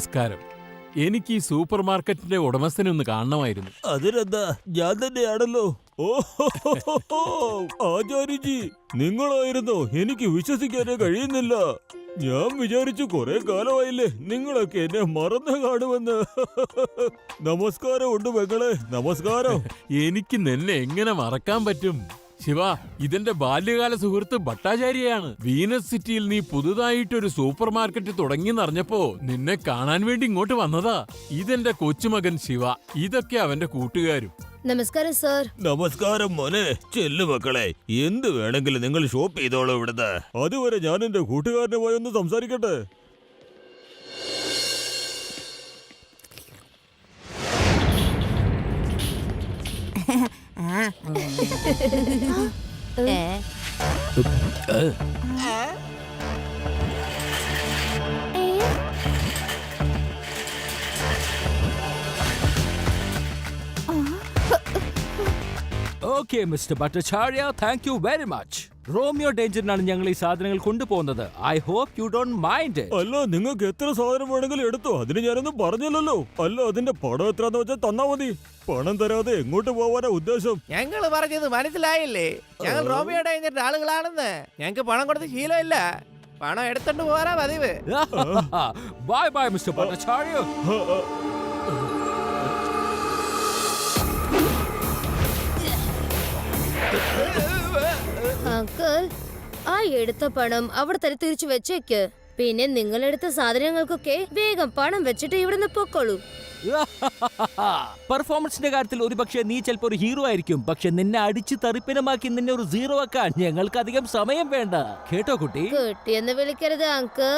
നമസ്കാരം. എനിക്ക് ഈ സൂപ്പർ മാർക്കറ്റിന്റെ ഉടമസ്ഥനെ ഒന്ന് കാണണമായിരുന്നു. അതിനെന്താ, ഞാൻ തന്നെയാണല്ലോ. ഓ ആചാര്യജി, നിങ്ങളായിരുന്നോ? എനിക്ക് വിശ്വസിക്കാനേ കഴിയുന്നില്ല. ഞാൻ വിചാരിച്ചു കുറെ കാലമായില്ലേ നിങ്ങളൊക്കെ എന്നെ മറന്നു കാണുമെന്ന്. നമസ്കാരം ഉണ്ട് മകളെ, നമസ്കാരം. എനിക്ക് നിന്നെ എങ്ങനെ മറക്കാൻ പറ്റും? ശിവ, ഇതെന്റെ ബാല്യകാല സുഹൃത്ത് ഭട്ടാചാര്യയാണ്. വീനസ് സിറ്റിയിൽ നീ പുതുതായിട്ടൊരു സൂപ്പർ മാർക്കറ്റ് തുടങ്ങിയെന്നറിഞ്ഞപ്പോ നിന്നെ കാണാൻ വേണ്ടി ഇങ്ങോട്ട് വന്നതാ. ഇതെന്റെ കൊച്ചുമകൻ ശിവ, ഇതൊക്കെ അവന്റെ കൂട്ടുകാരും. നമസ്കാരം സാർ. നമസ്കാരം മോനെ. ചെല്ലു മക്കളെ, എന്ത് വേണമെങ്കിലും നിങ്ങൾ ഷോപ്പ് ചെയ്തോളൂ ഇവിടുന്ന്. അതുവരെ ഞാൻ എന്റെ കൂട്ടുകാരനെ പോയി ഒന്ന് സംസാരിക്കട്ടെ. Okay mister Bhattacharya, thank you very much. Romeo ഡേഞ്ചറിനാണ് ഞങ്ങൾ ഈ സാധനങ്ങൾ കൊണ്ടുപോകുന്നത്. I hope you don't mind. അല്ല, നിങ്ങൾക്ക് എത്ര സാധനം വേണമെങ്കിലും എടുത്തോ, അതിന് ഞാനൊന്നും പറഞ്ഞില്ലല്ലോ. അല്ല, അതിന്റെ പണം എത്രന്ന് വെച്ചാൽ തന്നാ മതി. പണം തരാതെ എങ്ങോട്ട് പോവാനാ ഉദ്ദേശം? ഞങ്ങൾ പറഞ്ഞത് മനസ്സിലായില്ലേ? ഞങ്ങൾ റോമിയോ ഡേഞ്ചറിന്റെ ആളുകളാണെന്ന്. ഞങ്ങൾക്ക് പണം കൊടുത്ത് ശീലമില്ല. പണം എടുത്തോണ്ട് പോരാ പതിവ്. Bye bye mister Bhattacharya. Uncle, ആ എടുത്ത പണം അവിടെ തന്നെ തിരിച്ചു വെച്ചേക്ക്. പിന്നെ നിങ്ങളെടുത്ത സാധനങ്ങൾക്കൊക്കെ വേഗം പണം വെച്ചിട്ട് ഇവിടുന്ന് പൊക്കോളൂ. പെർഫോമൻസിന്റെ കാര്യത്തിൽ ഒരുപക്ഷെ നീ ചിലപ്പോ ഒരു ഹീറോ ആയിരിക്കും, പക്ഷെ നിന്നെ അടിച്ച് തെറിപ്പിനമാക്കി നിന്നെ ഒരു സീറോ ആക്കാൻ ഞങ്ങൾക്ക് അധികം സമയം വേണ്ട. കേട്ടോ കുട്ടി? കുട്ടിയെന്ന് വിളിക്കരുത് അങ്കിൾ.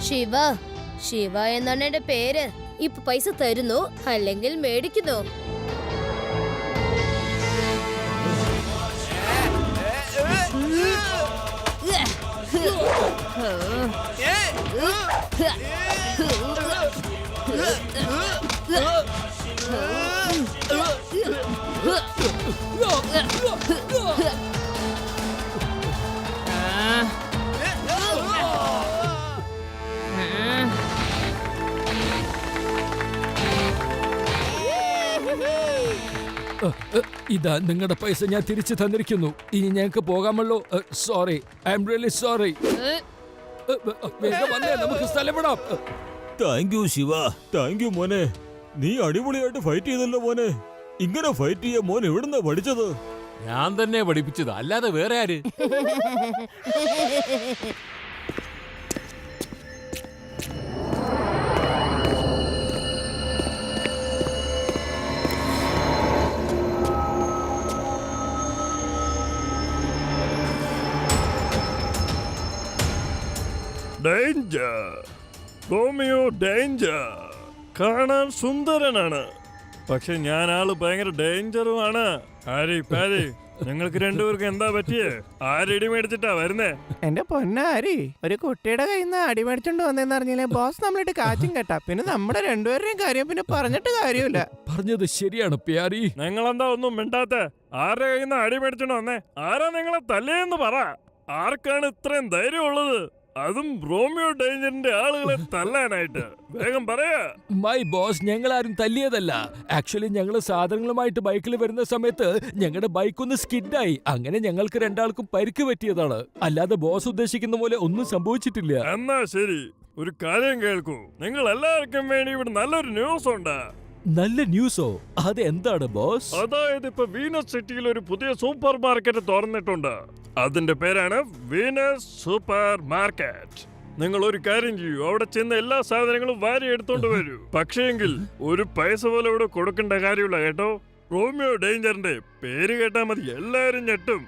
ശിവ, ശിവ എന്നാണ് എന്റെ പേര്. ഇപ്പൊ പൈസ തരുന്നു അല്ലെങ്കിൽ മേടിക്കുന്നു. ഇതാ നിങ്ങളുടെ പൈസ ഞാൻ തിരിച്ചു തന്നിരിക്കുന്നു. ഇനി ഞങ്ങൾക്ക് പോകാമല്ലോ. Sorry, I'm really sorry. വേഗം വന്നേ, നമുക്ക് സ്ഥലം വിടാം. Thank you Shiva, thank you മോനെ. നീ അടിപൊളിയായിട്ട് ഫൈറ്റ് ചെയ്തല്ലോ മോനെ. ഇങ്ങനെ ഫൈറ്റ് ചെയ്യാൻ മോൻ എവിടുന്നാ പഠിച്ചത്? ഞാൻ തന്നെ പഠിപ്പിച്ചത്, അല്ലാതെ വേറെ ആര്? Danger, Romeo danger. കാണാൻ സുന്ദരനാണ്, പക്ഷെ ഞാൻ ആള് ഭയങ്കര ഡേഞ്ചറുമാണ്. ആരി പാരി, നിങ്ങൾക്ക് രണ്ടുപേർക്കും എന്താ പറ്റിയേ? ആരടി മേടിച്ചിട്ടാ വരുന്നേ? എന്റെ പൊന്നാരി, ഒരു കുട്ടിയുടെ കയ്യിൽ നിന്ന് അടി മേടിച്ചോണ്ട് വന്നെന്ന് അറിഞ്ഞില്ലേ ബോസ് നമ്മളിട്ട് കാച്ചും കേട്ടാ. പിന്നെ നമ്മുടെ രണ്ടുപേരുടെയും കാര്യം പിന്നെ പറഞ്ഞിട്ട് കാര്യമില്ല. പറഞ്ഞത് ശരിയാണ് പ്യാരി. നിങ്ങളെന്താ ഒന്നും മിണ്ടാത്തെ? ആരുടെ കയ്യിൽ നിന്ന് അടി മേടിച്ചോണ്ട് വന്നേ? ആരാ നിങ്ങളെ തല്ലിയെന്ന് പറ. ആർക്കാണ് ഇത്രയും ധൈര്യം ഉള്ളത്? അതും റോമിയോ ഡേഞ്ചറിന്റെ ആളുകളെ തല്ലാനായിട്ട്? വേഗം പറയാ. മൈ ബോസ്, ഞങ്ങൾ ആരും തല്ലിയതല്ല. ആക്ച്വലി ഞങ്ങൾ സാധനങ്ങളുമായിട്ട് ബൈക്കിൽ വരുന്ന സമയത്ത് ഞങ്ങളുടെ ബൈക്ക് ഒന്ന് സ്കിഡായി. അങ്ങനെ ഞങ്ങൾക്ക് രണ്ടാൾക്കും പരിക്ക് പറ്റിയതാണ്. അല്ലാതെ ബോസ് ഉദ്ദേശിക്കുന്ന പോലെ ഒന്നും സംഭവിച്ചിട്ടില്ല. എന്നാ ശരി, ഒരു കാര്യം കേൾക്കൂ. നിങ്ങൾ എല്ലാവർക്കും വേണ്ടി ഇവിടെ നല്ലൊരു ന്യൂസ് ഉണ്ട്. നല്ല ന്യൂസോ? അത് എന്താണ് ബോസ്? അതായത് ഇപ്പൊ വീനസ് സിറ്റിയിൽ ഒരു പുതിയ സൂപ്പർ മാർക്കറ്റ് തുറന്നിട്ടുണ്ട്. അതിന്റെ പേരാണ് വീനസ് സൂപ്പർ മാർക്കറ്റ്. നിങ്ങൾ ഒരു കാര്യം ചെയ്യൂ, അവിടെ ചെന്ന് എല്ലാ സാധനങ്ങളും വാരി എടുത്തോണ്ട് വരൂ. പക്ഷേങ്കിൽ ഒരു പൈസ പോലും ഇവിടെ കൊടുക്കേണ്ട കാര്യമില്ല കേട്ടോ. റോമിയോ ഡേഞ്ചറിന്റെ പേര് കേട്ടാ മതി, എല്ലാരും ഞെട്ടും.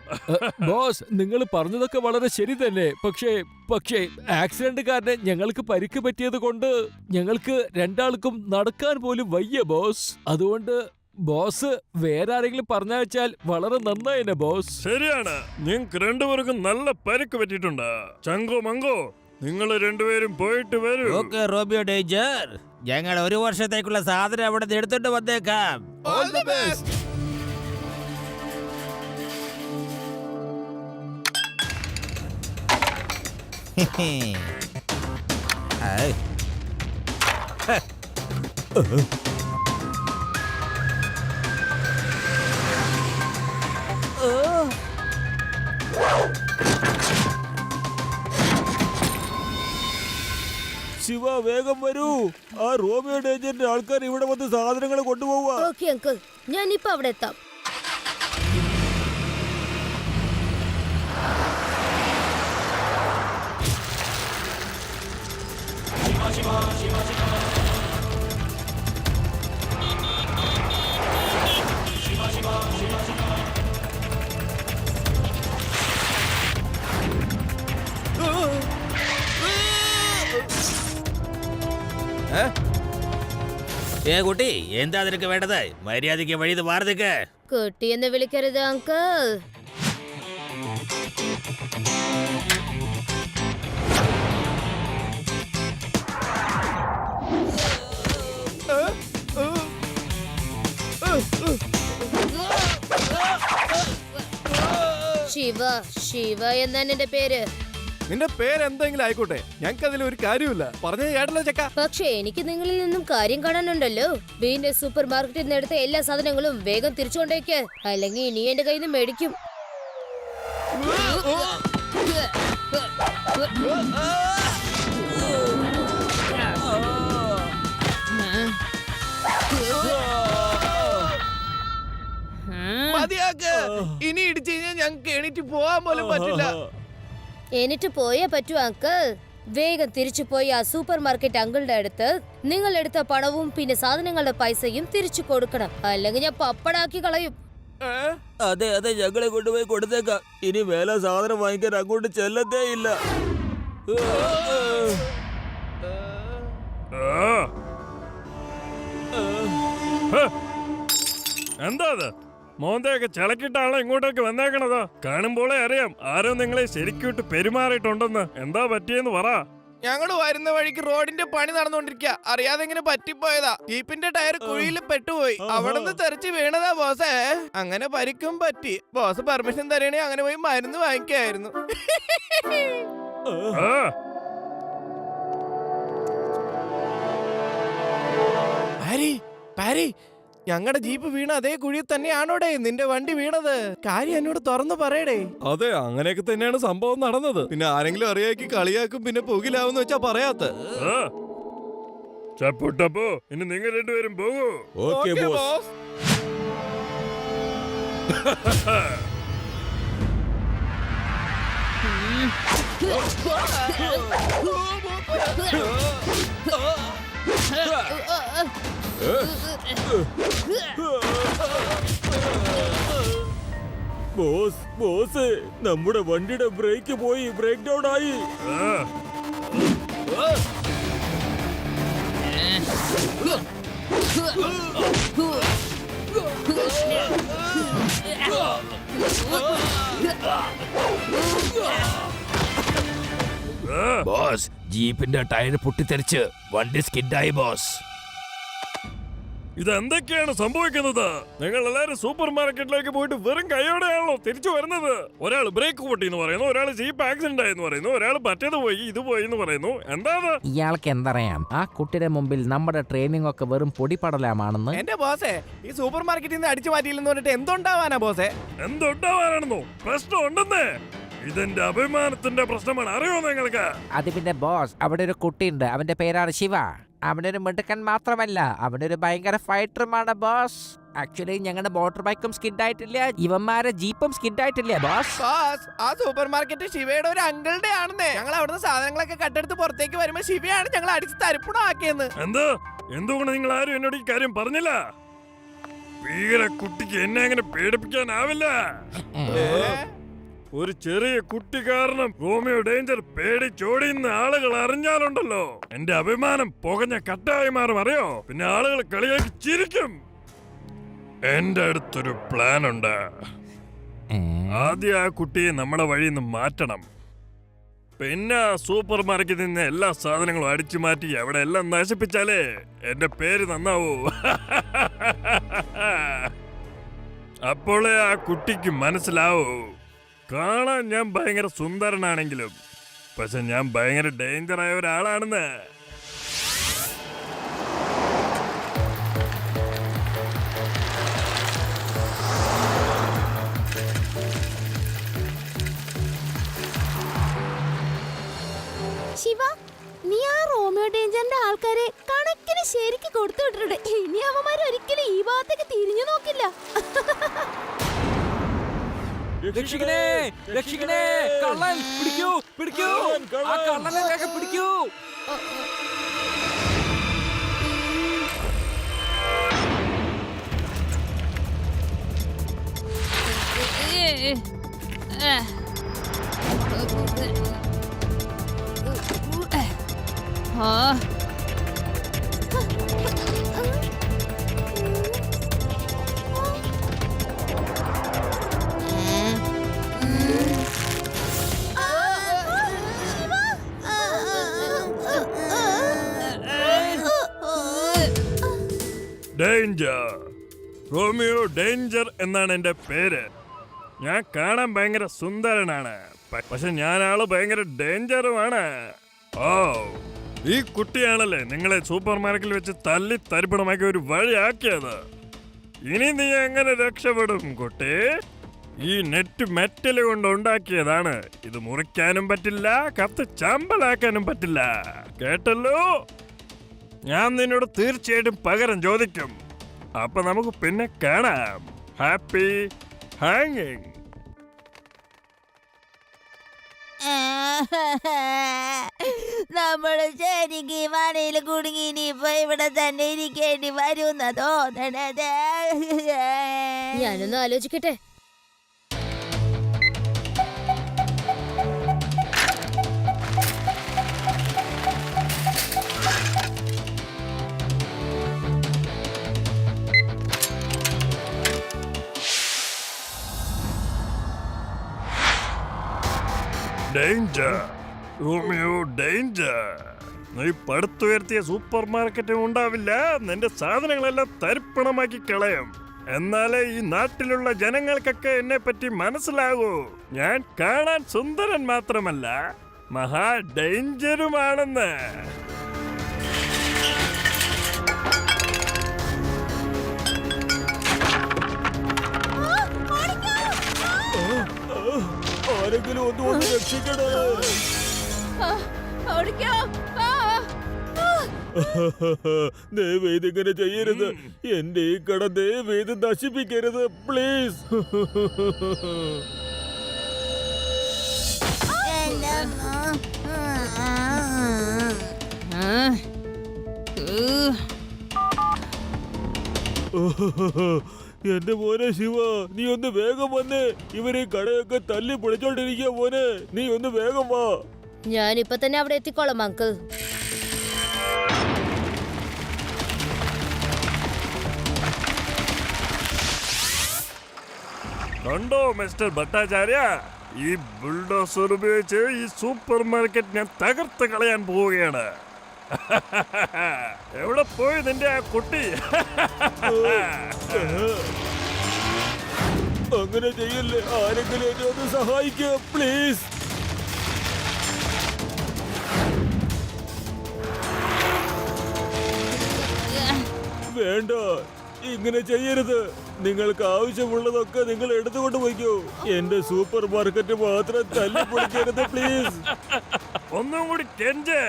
ബോസ്, നിങ്ങൾ പറഞ്ഞതൊക്കെ വളരെ ശരി തന്നെ. പക്ഷേ ആക്സിഡന്റ് കാരണം ഞങ്ങൾക്ക് പരിക്ക് പറ്റിയത് കൊണ്ട് ഞങ്ങൾക്ക് രണ്ടാൾക്കും നടക്കാൻ പോലും വയ്യ ബോസ്. അതുകൊണ്ട് ബോസ് വേറെ ആരെങ്കിലും പറഞ്ഞാൽ വളരെ നന്നായിന്നെ ബോസ്. ശരിയാണ്, നിങ്ങൾക്ക് രണ്ടുപേർക്കും നല്ല പരിക്ക് പറ്റിയിട്ടുണ്ട്. ചങ്കോ മങ്കോ, നിങ്ങൾ രണ്ടുപേരും പോയിട്ട് വരൂ. ഓക്കെ റോമിയോ ഡേഞ്ചർ, ഞങ്ങൾ ഒരു വർഷത്തേക്കുള്ള സാധനം അവിടെ നിന്ന് എടുത്തോണ്ട് വന്നേക്കാം. All the best. I. Shiva വേഗം വരൂ. ആ റോമിയോ ഡേഞ്ചറിന്റെ ആൾക്കാർ ഇവിടെ വന്ന് സാധനങ്ങൾ കൊണ്ടുപോവാ. ഓക്കെ അങ്കിൾ, ഞാൻ ഇപ്പൊ അവിടെ എത്താം. ഏ കുട്ടി, എന്താ നിനക്ക് വേണ്ടത്? മര്യാദയ്ക്ക് വഴി മാറുന്നേക്ക്. കുട്ടിയെന്ന് വിളിക്കരുത് അങ്കിൾ. ശിവ, ശിവ എന്നാണ് എന്റെ പേര്. നിന്റെ പേരെന്തെങ്കിലും ആയിക്കോട്ടെ, ഞങ്ങൾക്ക് അതിൽ ഒരു കാര്യമില്ല. പറഞ്ഞ കേട്ടല്ലോ ചക്ക. പക്ഷെ എനിക്ക് നിങ്ങളിൽ നിന്നും കാര്യം കാണാനുണ്ടല്ലോ. വീനസ് സൂപ്പർ മാർക്കറ്റിൽ നിന്ന് എടുത്ത എല്ലാ സാധനങ്ങളും വേഗം തിരിച്ചുകൊണ്ടേക്ക്, അല്ലെങ്കിൽ ഇനി എന്റെ കയ്യിൽ നിന്ന് മേടിക്കും. മതിയാക്ക്. ഇനി ഇടിച്ചു കഴിഞ്ഞാൽ ഞങ്ങൾക്ക് എണീറ്റ് പോവാൻ പോലും പറ്റില്ല. എന്നിട്ട് പോയേ പറ്റൂ അങ്കിൾ. വേഗം തിരിച്ചു പോയി ആ സൂപ്പർ മാർക്കറ്റ് അങ്കിളുടെ അടുത്ത് നിങ്ങൾ എടുത്ത പണവും പിന്നെ സാധനങ്ങളുടെ പൈസയും തിരിച്ചു കൊടുക്കണം, അല്ലെങ്കിൽ ഞാൻ പപ്പടാക്കി കളയും. അതെ അതെ, ഞങ്ങളെ കൊണ്ടുപോയി കൊടുത്തേക്കാം. ഇനി മേലെ സാധനം വാങ്ങിക്കാൻ അങ്ങോട്ട് ചെല്ലത്തേ ഇല്ല. എന്താ അത്? മോന്തയൊക്കെ ചിലക്കിട്ടാണോ ഇങ്ങോട്ടേക്ക് വന്നേക്കണത്? കാണുമ്പോളേ അറിയാം ആരോ നിങ്ങളെ ശരിക്കൂട്ട് പെരുമാറിയിട്ടുണ്ടെന്ന്. എന്താ പറ്റിയെന്ന് പറ. ഞങ്ങള് വരുന്ന വഴിക്ക് റോഡിന്റെ പണി നടന്നുകൊണ്ടിരിക്കുക. അറിയാതെ ഇങ്ങനെ പറ്റിപ്പോയതാ. ജീപ്പിന്റെ ടയർ കുഴിയിൽ പെട്ടുപോയി. അവിടെ നിന്ന് തെറിച്ച് വീണതാ ബോസേ. അങ്ങനെ പരിക്കും പറ്റി. ബോസ് പെർമിഷൻ തരണേ അങ്ങനെ പോയി മരുന്ന് വാങ്ങിക്കായിരുന്നു. ആ, പാരി, പാരി, ഞങ്ങളുടെ ജീപ്പ് വീണ അതേ കുഴിയിൽ തന്നെയാണോടെ നിന്റെ വണ്ടി വീണത്? കാര്യം എന്നോട് തുറന്നു പറയടേ. അതെ, അങ്ങനെയൊക്കെ തന്നെയാണ് സംഭവം നടന്നത്. പിന്നെ ആരെങ്കിലും അറിയാക്കി കളിയാക്കും, പിന്നെ പുകിലാവെന്ന് വെച്ചാ പറയാത്ത. ആ. ചപ്പു ടപ്പു, ഇനി നിങ്ങൾ രണ്ടുപേരും പോകൂ. Okay boss. ബോസ്, ബോസ്, നമ്മുടെ വണ്ടിയുടെ ബ്രേക്ക് പോയി, ബ്രേക്ക് ഡൗൺ ആയി. ആ. ബോസ്, ജീപ്പിന്റെ ടയർ പൊട്ടിത്തെറിച്ച് വണ്ടി സ്കിഡായി ബോസ്. ഇതെന്തൊക്കെയാണ് സംഭവിക്കുന്നത്? നിങ്ങൾ എല്ലാരും സൂപ്പർ മാർക്കറ്റിലേക്ക് പോയിട്ട് വെറും കൈയോടെയാണല്ലോ തിരിച്ചു വരുന്നത്. ഒരാൾ ബ്രേക്ക് പൊട്ടി എന്ന് പറയുന്നു, ഒരാൾ ജീപ്പ് ആക്സിഡന്റ് ആയെന്ന് പറയുന്നു, ഒരാൾ പറ്റത് പോയി ഇത് പോയി എന്ന് പറയുന്നു. എന്താണ് ഇയാൾക്ക് എന്തറിയാം? ആ കുട്ടിയുടെ മുമ്പിൽ നമ്മുടെ ട്രെയിനിങ് ഒക്കെ വെറും പൊടിപടലമാണെന്ന്. എന്റെ ബോസേ, ഈ സൂപ്പർ മാർക്കറ്റിൽ നിന്ന് അടിച്ചു മാറ്റിയില്ലെന്ന് പറഞ്ഞിട്ട് എന്തുണ്ടാവാനാ ബോസേ? എന്തുണ്ടാവാനാണെന്നോ? പ്രശ്നം ഉണ്ടെന്നേ. ഇതെന്റെ അഭിമാനത്തിന്റെ പ്രശ്നമാണ്, അറിയോ നിങ്ങൾക്ക്? അത് പിന്നെ ബോസ്, അവിടെ ഒരു കുട്ടിയുണ്ട്, അവന്റെ പേരാണ് ശിവ. അവനൊരു മിടുക്കൻ മാത്രമല്ല, അവനൊരു ഭയങ്കര ഫൈറ്ററുമാണ് ബോസ്. ആക്ച്വലി ഞങ്ങളുടെ മോട്ടോർ ബൈക്കും സ്കിഡ് ആയിട്ടില്ല, ഇവന്മാരെ ജീപ്പും സ്കിഡ് ആയിട്ടില്ല ബോസ്. ബോസ്, ആ സൂപ്പർ മാർക്കറ്റ് ശിവയുടെ ഒരു അങ്കിളുടെ ആണെന്നേ. ഞങ്ങൾ അവിടുന്ന് സാധനങ്ങളൊക്കെ കട്ടെടുത്ത് പുറത്തേക്ക് വരുമ്പോ ശിവയാണ് ഞങ്ങൾ അടിച്ച് തരിപ്പണമാക്കിയെന്ന്. എന്തുകൊണ്ട് നിങ്ങൾ ആരും എന്നോട് ഈ കാര്യം പറഞ്ഞില്ല? ഭീകര കുട്ടിക്ക് എന്നെ അങ്ങനെ പേടിപ്പിക്കാനാവില്ല. ഒരു ചെറിയ കുട്ടി കാരണം റോമിയോ ഡേഞ്ചർ പേടിച്ചോടിയുന്ന ആളുകൾ അറിഞ്ഞാലുണ്ടല്ലോ, എന്റെ അഭിമാനം പുകഞ്ഞ കട്ടായി മാറും, അറിയോ? പിന്നെ ആളുകൾ കളിയാക്കി ചിരിക്കും. എന്റെ അടുത്തൊരു പ്ലാൻ ഉണ്ട്. ആദ്യം ആ കുട്ടിയെ നമ്മുടെ വഴിയിൽ നിന്ന് മാറ്റണം. പിന്നെ സൂപ്പർ മാർക്കറ്റിൽ നിന്ന് എല്ലാ സാധനങ്ങളും അടിച്ചു മാറ്റി അവിടെ എല്ലാം നശിപ്പിച്ചാലേ എന്റെ പേര് നന്നാവൂ. അപ്പോളേ ആ കുട്ടിക്ക് മനസ്സിലാവൂ, കാണാൻ ഞാൻ ഭയങ്കര സുന്ദരനാണെങ്കിലും പക്ഷെ ഞാൻ ഭയങ്കര ഡേഞ്ചറായ ഒരാളാണെന്ന്. ശിവ, നീ ആ റോമിയോ ഡേഞ്ചറിന്റെ ആൾക്കാരെ കണക്കിന് ശരിക്ക് കൊടുത്തു വിട്ടിട്ടുണ്ട്. ഇനി അവന്മാർ ഒരിക്കലും ഈ ഭാഗത്തേക്ക് തിരിഞ്ഞു നോക്കില്ല. രക്ഷിക്കണേ, രക്ഷിക്കണേ, കള്ളൻ പിടിക്കൂ, പിടിക്കൂ, ആ കള്ളനെ വേഗം പിടിക്കൂ. ഡേഞ്ചർ, റോമിയോ ഡേഞ്ചർ എന്നാണ് എന്റെ പേര്. ഞാൻ കാണാൻ ഭയങ്കര സുന്ദരനാണ്, പക്ഷെ ഞാൻ ആള് ഭയങ്കര ഡേഞ്ചറുമാണ്. ഓ, ഈ കുട്ടിയാണല്ലേ നിങ്ങളെ സൂപ്പർ മാർക്കറ്റിൽ വെച്ച് തല്ലി തരിപ്പണമാക്കി ഒരു വഴിയാക്കിയത്. ഇനി നീ എങ്ങനെ രക്ഷപ്പെടും കുട്ടി? ഈ നെറ്റ് മെറ്റൽ കൊണ്ട് ഉണ്ടാക്കിയതാണ്. ഇത് മുറിക്കാനും പറ്റില്ല, കത്ത് ചമ്പലാക്കാനും പറ്റില്ല. കേട്ടല്ലോ? ഞാൻ നിന്നോട് തീർച്ചയായിട്ടും പകരം ചോദിക്കും. അപ്പൊ നമുക്ക് പിന്നെ കാണാം. ഹാപ്പി ഹാങ്ങിങ്. നമ്മള് ശരിക്ക് മഴയിൽ കുടുങ്ങി ഇനിയിപ്പോ ഇവിടെ തന്നെ ഇരിക്കേണ്ടി വരുന്ന തോന്നണത്. ഞാനൊന്ന് ആലോചിക്കട്ടെ. Danger, Romeo danger. നീ പടുത്തുയർത്തിയ സൂപ്പർ മാർക്കറ്റും ഉണ്ടാവില്ല. നിന്റെ സാധനങ്ങളെല്ലാം തരിപ്പണമാക്കി കളയും. എന്നാലേ ഈ നാട്ടിലുള്ള ജനങ്ങൾക്കൊക്കെ എന്നെ പറ്റി മനസ്സിലാകൂ. ഞാൻ കാണാൻ സുന്ദരൻ മാത്രമല്ല, മഹാ ഡേഞ്ചറുമാണെന്ന്. ആരെങ്കിലും ഒന്ന് രക്ഷിക്കണേ. ദയവേത് ഇങ്ങനെ ചെയ്യരുത്. എന്റെ ഈ കട ദയവേത് നശിപ്പിക്കരുത്, പ്ലീസ്. എന്റെ മോനെ ശിവ, നീ ഒന്ന് വേഗം വന്നേ. ഇവരെ കടയൊക്കെ തല്ലി പൊളിച്ചോണ്ടിരിക്കുക മോനെ. നീ ഒന്ന് വേഗം വാ. ഞാനിപ്പോ തന്നെ അവിടെ എത്തിക്കോളാം അങ്കിൾ. കണ്ടോ മിസ്റ്റർ ഭട്ടാചാര്യ, ഈ ബുൾഡോസർ ഉപയോഗിച്ച് ഈ സൂപ്പർ മാർക്കറ്റ് ഞാൻ തകർത്ത് കളയാൻ പോവുകയാണ്. എവിടെ പോയി നിന്റെ ആ കുട്ടി? അങ്ങനെ ചെയ്യല്ലേ. ആരെങ്കിലും എന്നെ ഒന്ന് സഹായിക്കുക, പ്ലീസ്. വേണ്ട, ഇങ്ങനെ ചെയ്യരുത്. നിങ്ങൾക്ക് ആവശ്യമുള്ളതൊക്കെ നിങ്ങൾ എടുത്തുകൊണ്ട് പോയിക്കോ. എന്റെ സൂപ്പർ മാർക്കറ്റ് മാത്രം തല്ലി പൊളിക്കരുത്, പ്ലീസ്. ഒന്നും കൂടി കെഞ്ച്,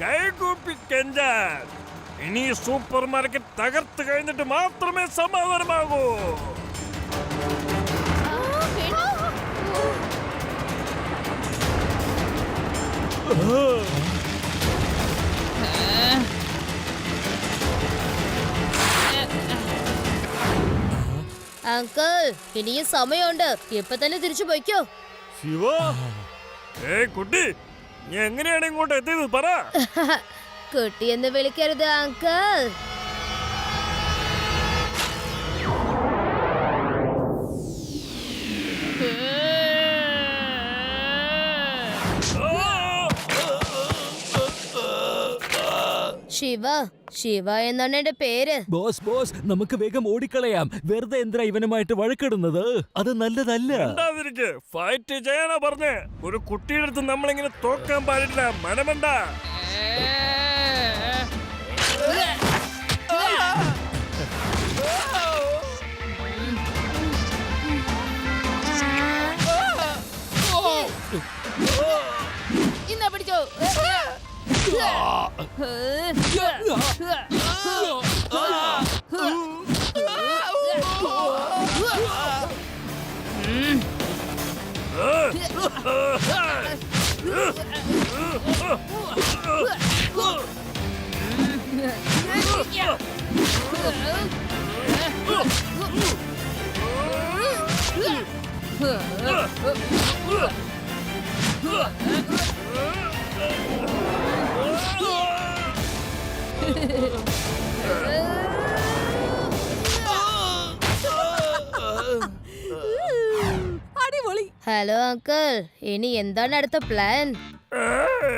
കൈകൂപ്പി കെഞ്ചാൻ. ഇനി സൂപ്പർ മാർക്കറ്റ് തകർത്ത് കഴിഞ്ഞിട്ട് മാത്രമേ സമാധാനമാകൂ. അങ്കിൾ, ഇനിയും സമയമുണ്ട്. ഇപ്പൊ തന്നെ തിരിച്ചു പോയിക്കോ. ശിവ, കുട്ടി, നീ എങ്ങനെയാണ് ഇങ്ങോട്ട് എത്തിയത് പറ. കുട്ടിയെന്ന് വിളിക്കരുത് അങ്കിൾ. ശിവ എന്നാണ് എന്റെ പേര്. ബോസ് ബോസ് നമുക്ക് വേഗം ഓടിക്കളയാം. വെറുതെ എന്തിനാ ഇവനുമായിട്ട് വഴക്കിടുന്നത്? അത് നല്ലതല്ല. മിണ്ടാതിരിക്ക്. ഫൈറ്റ് ചെയ്യാനാ പറഞ്ഞേ. ഒരു കുട്ടിയുടെ അടുത്ത് നമ്മളിങ്ങനെ തോക്കാൻ പാടില്ല. മനമണ്ട. ഇന്നാ പിടിച്ചോ. ഹലോ അങ്കിൾ, ഇനി എന്താണ് അടുത്ത പ്ലാൻ?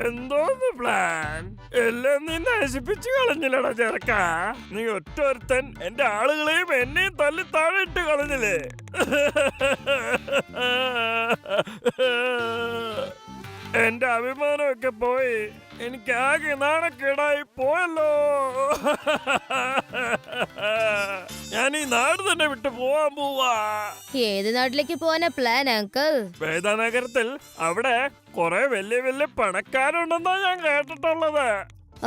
എന്തോന്ന് പ്ലാൻ? എല്ലാം നീ നശിപ്പിച്ചു കളഞ്ഞില്ലടാ ചെറുക്ക. നീ ഒറ്റൊരുത്തൻ എന്റെ ആളുകളെയും എന്നെയും തല്ലി താഴെ ഇട്ട് കളഞ്ഞില്ലേ? എന്റെ അഭിമാനമൊക്കെ പോയി. എനിക്ക് ആകെ നാണക്കേടായി പോയല്ലോ. ഞാൻ ഈ നാട് തന്നെ വിട്ടു പോവാൻ പോവാ. ഏത് നാട്ടിലേക്ക് പോവാനാ പ്ലാൻ അങ്കിൾ? വേദനഗരത്തിൽ അവിടെ കുറെ വലിയ വലിയ പണക്കാരുണ്ടെന്നാ ഞാൻ കേട്ടിട്ടുള്ളത്.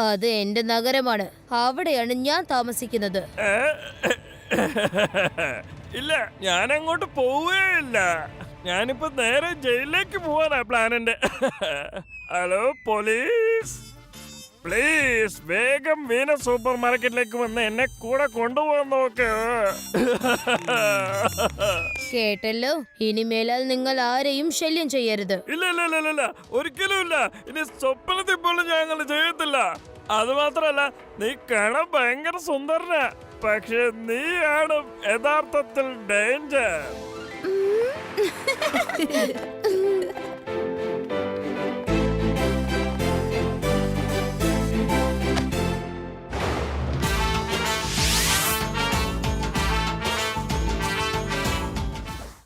അത് എന്റെ നഗരമാണ്. അവിടെയാണ് ഞാൻ താമസിക്കുന്നത്. ഇല്ല, ഞാൻ അങ്ങോട്ട് പോവുകയില്ല. ഞാനിപ്പോ നേരെ ജയിലിലേക്ക് പോവാനാ പ്ലാനിന്റെ. ഹലോ പോലീസ്, പ്ലീസ് വേഗം വീനസ് സൂപ്പർ മാർക്കറ്റിലേക്ക് വന്ന് എന്നെ കൂടെ കൊണ്ടുപോകാൻ നോക്ക്. കേട്ടല്ലോ, ഇനിമേലാൽ നിങ്ങൾ ആരെയും ശല്യം ചെയ്യരുത്. ഇല്ല ഇല്ല ഇല്ല ഇല്ല, ഒരിക്കലും ഇല്ല. ഇനി സ്വപ്നത്തിൽ പോലും ഞാൻ അങ്ങനെ ചെയ്യത്തില്ല. അത് മാത്രല്ല, നീ കാണാൻ ഭയങ്കര സുന്ദരനാ. പക്ഷെ നീയാണ് യഥാർത്ഥത്തിൽ ഡേഞ്ചർ.